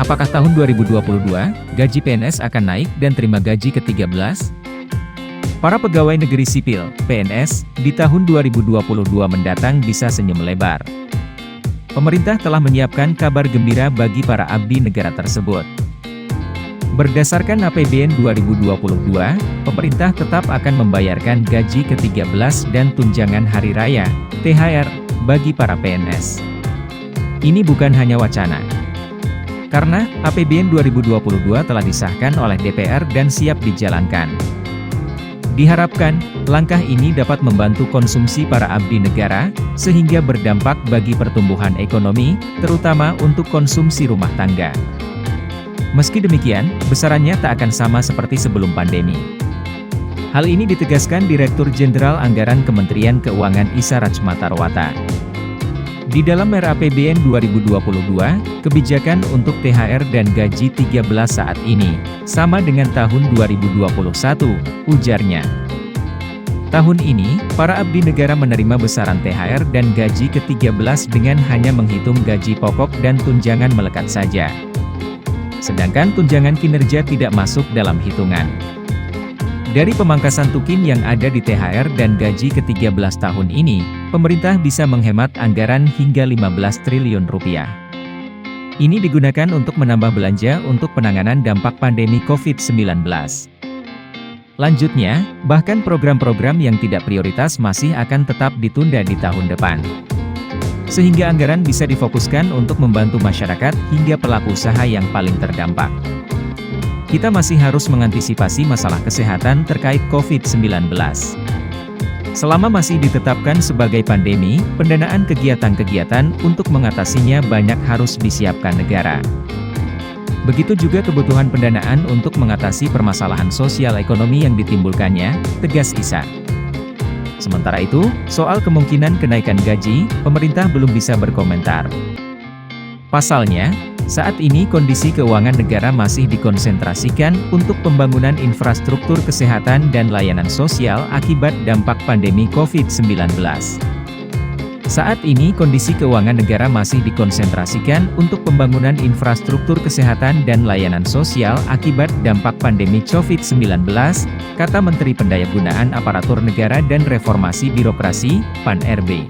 Apakah tahun 2022, gaji PNS akan naik dan terima gaji ke-13? Para pegawai negeri sipil, PNS, di tahun 2022 mendatang bisa senyum lebar. Pemerintah telah menyiapkan kabar gembira bagi para abdi negara tersebut. Berdasarkan APBN 2022, pemerintah tetap akan membayarkan gaji ke-13 dan tunjangan hari raya, THR, bagi para PNS. Ini bukan hanya wacana. Karena APBN 2022 telah disahkan oleh DPR dan siap dijalankan. Diharapkan, langkah ini dapat membantu konsumsi para abdi negara, sehingga berdampak bagi pertumbuhan ekonomi, terutama untuk konsumsi rumah tangga. Meski demikian, besarannya tak akan sama seperti sebelum pandemi. Hal ini ditegaskan Direktur Jenderal Anggaran Kementerian Keuangan Issa Ratchmatarwata. Di dalam RAPBN 2022, kebijakan untuk THR dan gaji 13 saat ini, sama dengan tahun 2021, ujarnya. Tahun ini, para abdi negara menerima besaran THR dan gaji ke-13 dengan hanya menghitung gaji pokok dan tunjangan melekat saja. Sedangkan tunjangan kinerja tidak masuk dalam hitungan. Dari pemangkasan tukin yang ada di THR dan gaji ke-13 tahun ini, pemerintah bisa menghemat anggaran hingga 15 triliun rupiah. Ini digunakan untuk menambah belanja untuk penanganan dampak pandemi COVID-19. Lanjutnya, bahkan program-program yang tidak prioritas masih akan tetap ditunda di tahun depan. Sehingga anggaran bisa difokuskan untuk membantu masyarakat hingga pelaku usaha yang paling terdampak. Kita masih harus mengantisipasi masalah kesehatan terkait COVID-19. Selama masih ditetapkan sebagai pandemi, pendanaan kegiatan-kegiatan untuk mengatasinya banyak harus disiapkan negara. Begitu juga kebutuhan pendanaan untuk mengatasi permasalahan sosial ekonomi yang ditimbulkannya, tegas Issa. Sementara itu, soal kemungkinan kenaikan gaji, pemerintah belum bisa berkomentar. Pasalnya, saat ini kondisi keuangan negara masih dikonsentrasikan untuk pembangunan infrastruktur kesehatan dan layanan sosial akibat dampak pandemi COVID-19. Saat ini kondisi keuangan negara masih dikonsentrasikan untuk pembangunan infrastruktur kesehatan dan layanan sosial akibat dampak pandemi COVID-19, kata Menteri Pendayagunaan Aparatur Negara dan Reformasi Birokrasi, PAN RB.